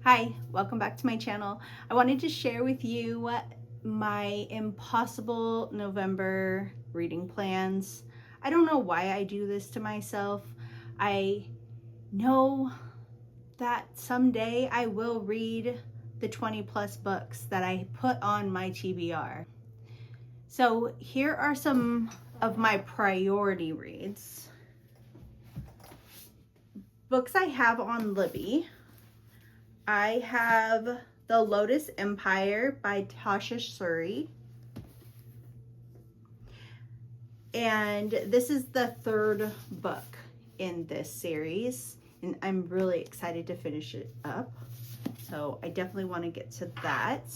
Hi, welcome back to my channel. I wanted to share with you my impossible November reading plans. I don't know why I do this to myself. I know that someday I will read the 20 plus books that I put on my TBR. So here are some of my priority reads. Books I have on Libby. I have The Lotus Empire by Tasha Suri. And this is the third book in this series. And I'm really excited to finish it up. So I definitely want to get to that.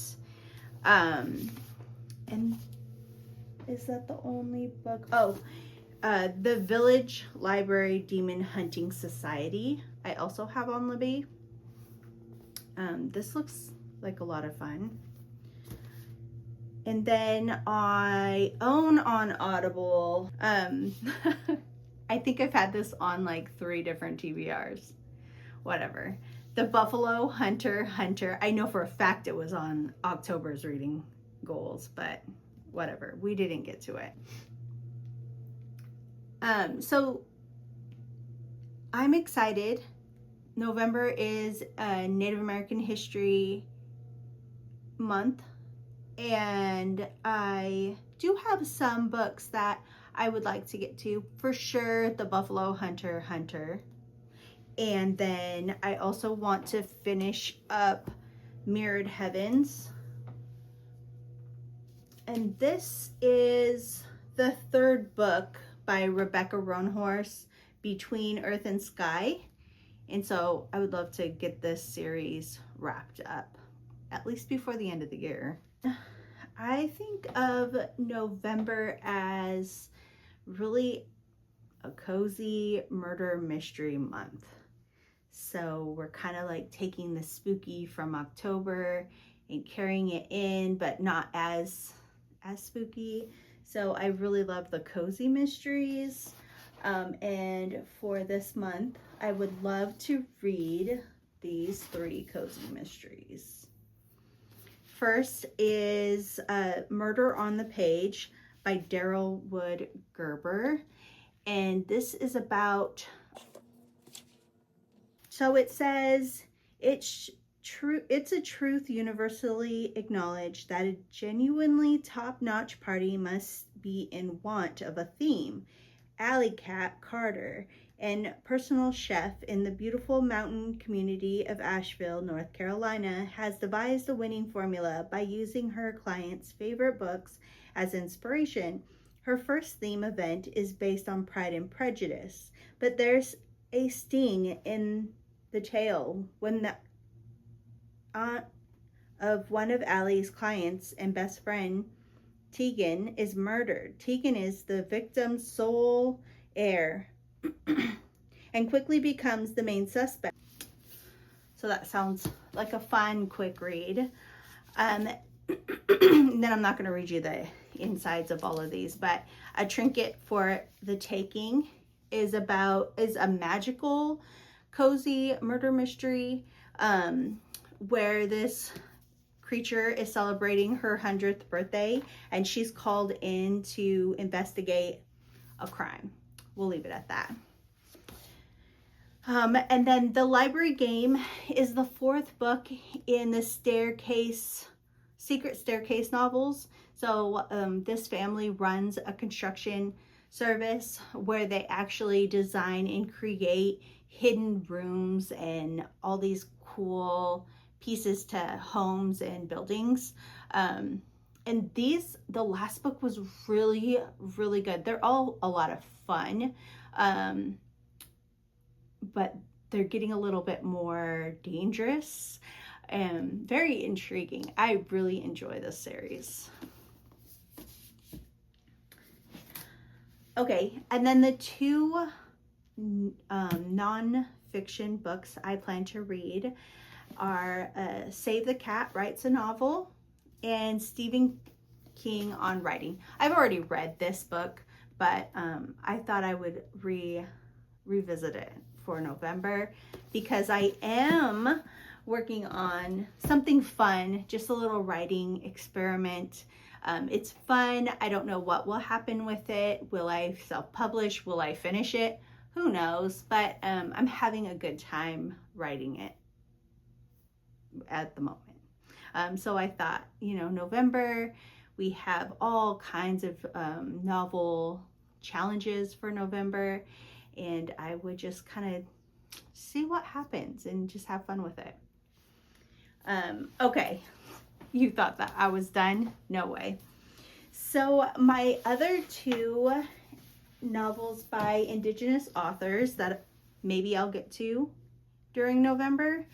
And is that the only book? Oh, The Village Library Demon Hunting Society. I also have on Libby. This looks like a lot of fun. And then I own on Audible, I think I've had this on like 3 different TBRs, whatever. The Buffalo Hunter. I know for a fact it was on October's reading goals, but whatever, we didn't get to it. So I'm excited. November is Native American History Month, and I do have some books that I would like to get to. For sure, The Buffalo Hunter. And then I also want to finish up Mirrored Heavens. And this is the 3rd book by Rebecca Roanhorse, Between Earth and Sky. And so I would love to get this series wrapped up, at least before the end of the year. I think of November as really a cozy murder mystery month. So we're kind of like taking the spooky from October and carrying it in, but not as spooky. So I really love the cozy mysteries. And for this month, I would love to read these 3 cozy mysteries. First is Murder on the Page by Daryl Wood Gerber. And this is about, so it says, it's a truth universally acknowledged that a genuinely top-notch party must be in want of a theme. Alley Cat Carter, and personal chef in the beautiful mountain community of Asheville, North Carolina, has devised a winning formula by using her clients' favorite books as inspiration. Her first theme event is based on Pride and Prejudice, but there's a sting in the tale when the aunt of one of Allie's clients and best friend, Tegan, is murdered. Tegan is the victim's sole heir and quickly becomes the main suspect. So that sounds like a fun, quick read. Then I'm not going to read you the insides of all of these, but A Trinket for the Taking is a magical, cozy murder mystery where this creature is celebrating her 100th birthday and she's called in to investigate a crime. We'll leave it at that. And then The Library Game is the 4th book in the Secret Staircase novels. So this family runs a construction service where they actually design and create hidden rooms and all these cool pieces to homes and buildings. And the last book was really, really good. They're all a lot of fun, but they're getting a little bit more dangerous and very intriguing. I really enjoy this series. Okay, and then the 2 non-fiction books I plan to read are Save the Cat Writes a Novel and Stephen King on Writing. I've already read this book, but I thought I would revisit it for November because I am working on something fun, just a little writing experiment. It's fun. I don't know what will happen with it. Will I self-publish? Will I finish it? Who knows? But I'm having a good time writing it at the moment. So I thought, November, we have all kinds of novel challenges for November, and I would just kind of see what happens and just have fun with it. Okay, you thought that I was done? No way. So my other two novels by Indigenous authors that maybe I'll get to during November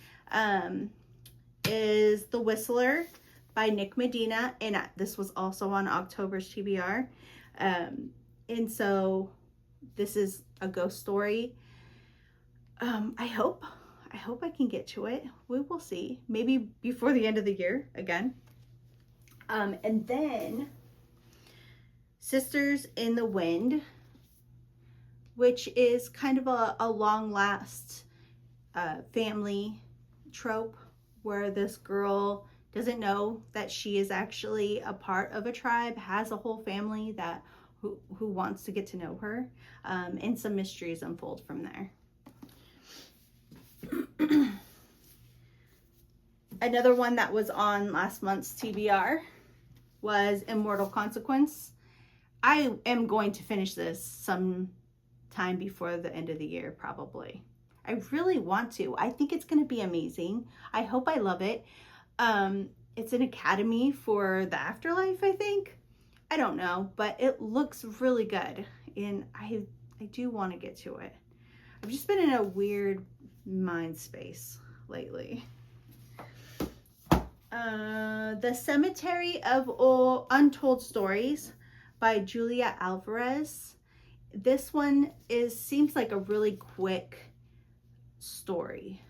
is The Whistler by Nick Medina, and this was also on October's TBR. And so this is a ghost story. I hope I can get to it. We will see. Maybe before the end of the year again. And then Sisters in the Wind, which is kind of a long last family trope where this girl doesn't know that she is actually a part of a tribe, has a whole family that who wants to get to know her, and some mysteries unfold from there. Another one that was on last month's TBR was Immortal Consequence. I am going to finish this sometime before the end of the year, probably. I really want to. I think it's going to be amazing. I hope I love it. It's an academy for the afterlife, I think. I don't know, but it looks really good, and I do want to get to it. I've just been in a weird mind space lately. The Cemetery of Untold Stories by Julia Alvarez. This one seems like a really quick story.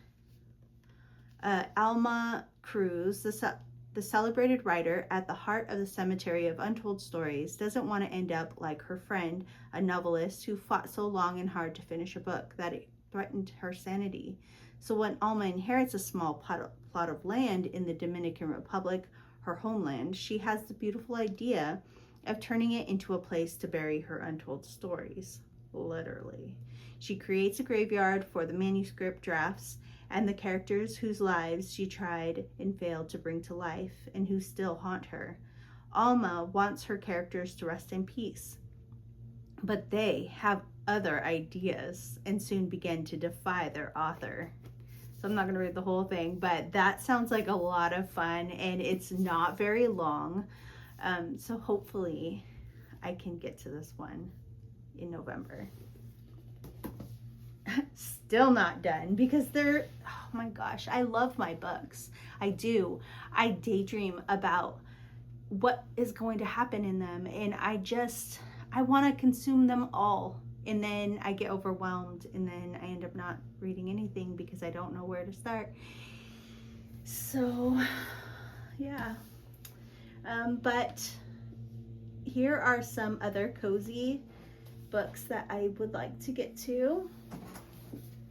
Alma Cruz, the celebrated writer at the heart of the Cemetery of Untold Stories, doesn't want to end up like her friend, a novelist who fought so long and hard to finish a book that it threatened her sanity. So when Alma inherits a small plot of land in the Dominican Republic, her homeland, she has the beautiful idea of turning it into a place to bury her untold stories, literally. She creates a graveyard for the manuscript drafts and the characters whose lives she tried and failed to bring to life and who still haunt her. Alma wants her characters to rest in peace, but they have other ideas and soon begin to defy their author. So I'm not going to read the whole thing, but that sounds like a lot of fun, and it's not very long. So hopefully I can get to this one in November. Still not done because oh my gosh, I love my books. I do. I daydream about what is going to happen in them, and I want to consume them all. And then I get overwhelmed, and then I end up not reading anything because I don't know where to start. So, yeah. But here are some other cozy books that I would like to get to.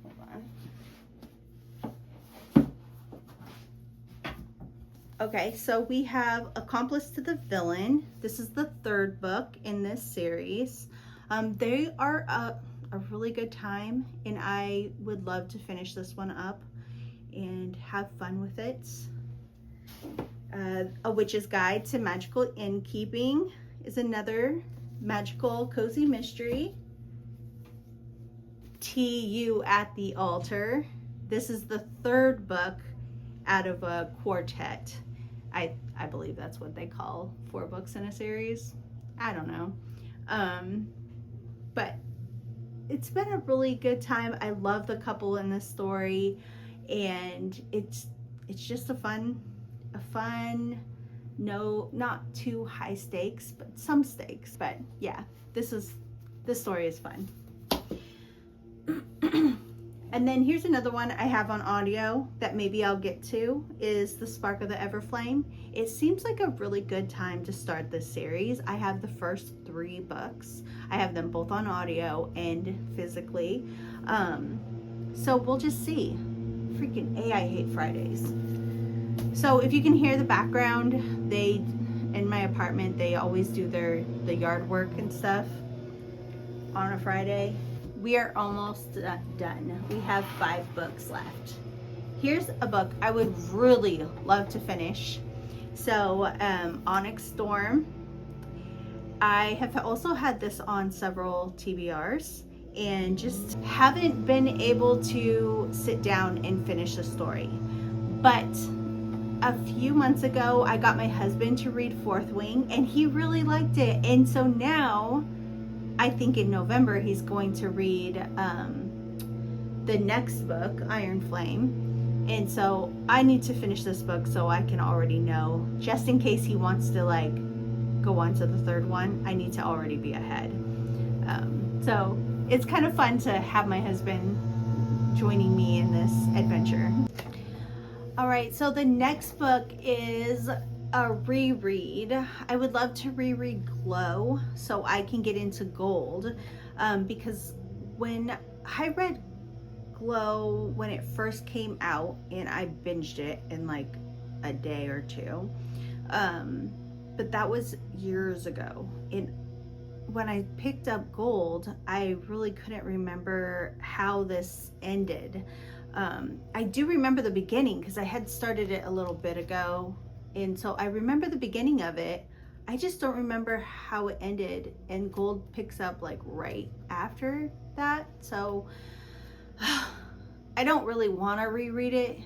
Hold on. Okay, so we have Accomplice to the Villain. This is the third book in this series. They are a really good time, and I would love to finish this one up and have fun with it. A Witch's Guide to Magical Innkeeping is another magical cozy mystery. TU at the Altar. This is the third book out of a quartet. I believe that's what they call 4 books in a series. I don't know. But it's been a really good time. I love the couple in this story, and it's just a fun, no, not too high stakes, but some stakes. But yeah, this story is fun. And then here's another one I have on audio that maybe I'll get to, is The Spark of the Everflame. It seems like a really good time to start this series. I have the first 3 books. I have them both on audio and physically. So we'll just see. freaking A, I hate Fridays. So if you can hear the background, in my apartment, they always do the yard work and stuff on a Friday. We are almost done. We have 5 books left. Here's a book I would really love to finish. So Onyx Storm. I have also had this on several TBRs and just haven't been able to sit down and finish the story. But a few months ago, I got my husband to read Fourth Wing, and he really liked it. And so now, I think in November, he's going to read the next book, Iron Flame. And so I need to finish this book so I can already know, just in case he wants to like go on to the third one, I need to already be ahead. So it's kind of fun to have my husband joining me in this adventure. All right, so the next book is a reread. I would love to reread Glow so I can get into Gold, because when I read Glow when it first came out, and I binged it in like a day or two, but that was years ago. And when I picked up Gold, I really couldn't remember how this ended. I do remember the beginning because I had started it a little bit ago, and so I remember the beginning of it. I just don't remember how it ended, and Gold picks up like right after that. So I don't really want to reread it,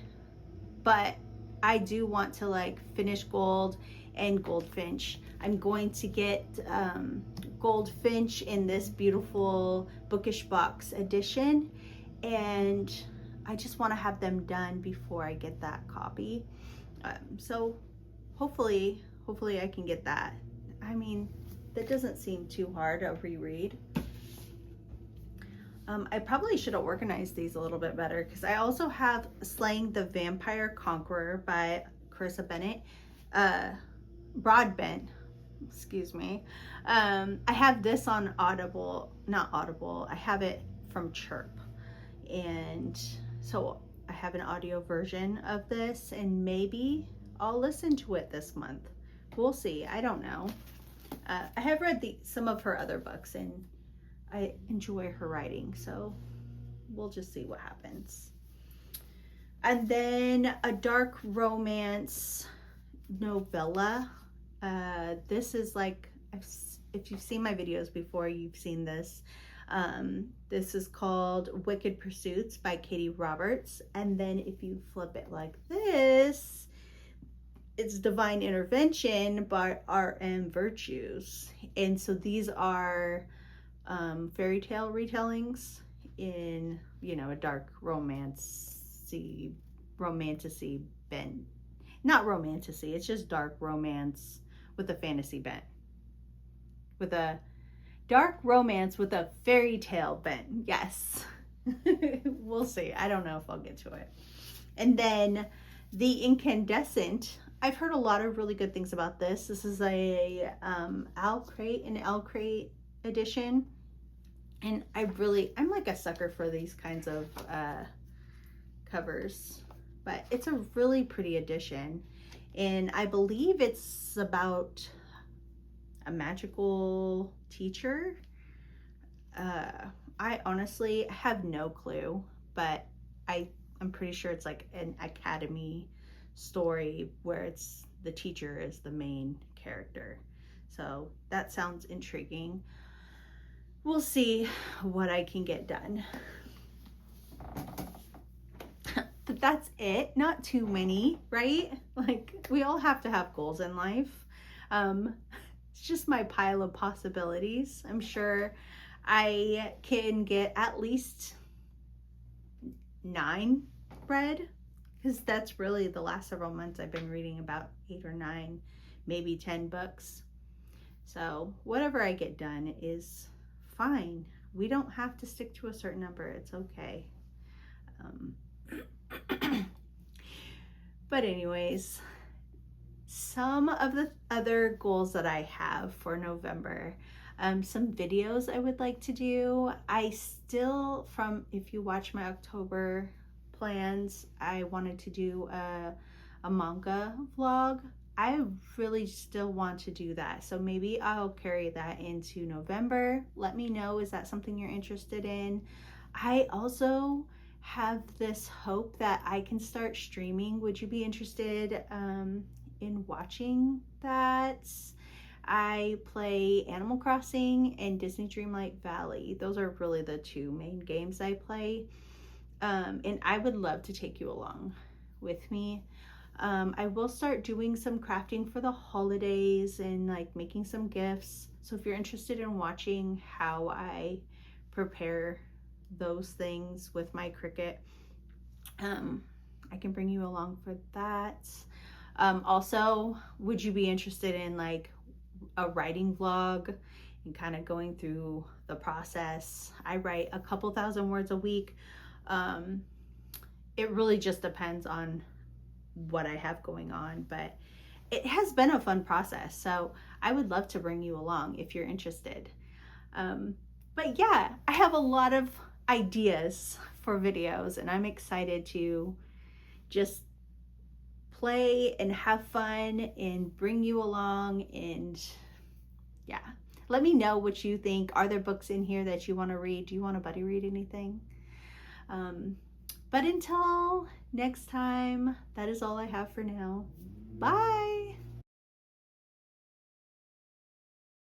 but I do want to like finish Gold and Goldfinch. I'm going to get Goldfinch in this beautiful bookish box edition, and I just want to have them done before I get that copy. So hopefully I can get that. I mean, that doesn't seem too hard to reread. I probably should have organized these a little bit better, because I also have Slaying the Vampire Conqueror by Carissa Bennett, Broadbent, excuse me. I have this on Audible, not Audible, I have it from Chirp. And so I have an audio version of this, and maybe I'll listen to it this month. We'll see, I don't know. I have read some of her other books, and I enjoy her writing, so we'll just see what happens. And then a dark romance novella. This is like, if you've seen my videos before, you've seen this. This is called Wicked Pursuits by Katie Roberts. And then if you flip it like this, it's Divine Intervention by R.M. Virtues. And so these are fairy tale retellings in, you know, a dark romantic-y bent. Not romantic-y, it's just dark romance with a fantasy bent. With a dark romance with a fairy tale bent. Yes. We'll see. I don't know if I'll get to it. And then The Incandescent. I've heard a lot of really good things about this. This is a an L Crate edition. And I'm like a sucker for these kinds of covers. But it's a really pretty edition. And I believe it's about a magical teacher. I honestly have no clue, but I'm pretty sure it's like an academy story where the teacher is the main character. So that sounds intriguing. We'll see what I can get done. But that's it. Not too many, right? Like, we all have to have goals in life. It's just my pile of possibilities. I'm sure I can get at least 9 read, because that's really the last several months I've been reading about 8 or 9, maybe 10 books. So whatever I get done is fine. We don't have to stick to a certain number. It's okay. But anyways, some of the other goals that I have for November, some videos I would like to do. I still, if you watch my October plans. I wanted to do a manga vlog. I really still want to do that. So maybe I'll carry that into November. Let me know, is that something you're interested in? I also have this hope that I can start streaming. Would you be interested in watching that? I play Animal Crossing and Disney Dreamlight Valley. Those are really the two main games I play. And I would love to take you along with me. I will start doing some crafting for the holidays and like making some gifts. So if you're interested in watching how I prepare those things with my Cricut, I can bring you along for that. Also, would you be interested in like a writing vlog and kind of going through the process? I write a couple thousand words a week. It really just depends on what I have going on, but it has been a fun process. So I would love to bring you along if you're interested. But yeah, I have a lot of ideas for videos and I'm excited to just play and have fun and bring you along. And yeah, let me know what you think. Are there books in here that you want to read? Do you want to buddy read anything? But until next time, that is all I have for now. Bye.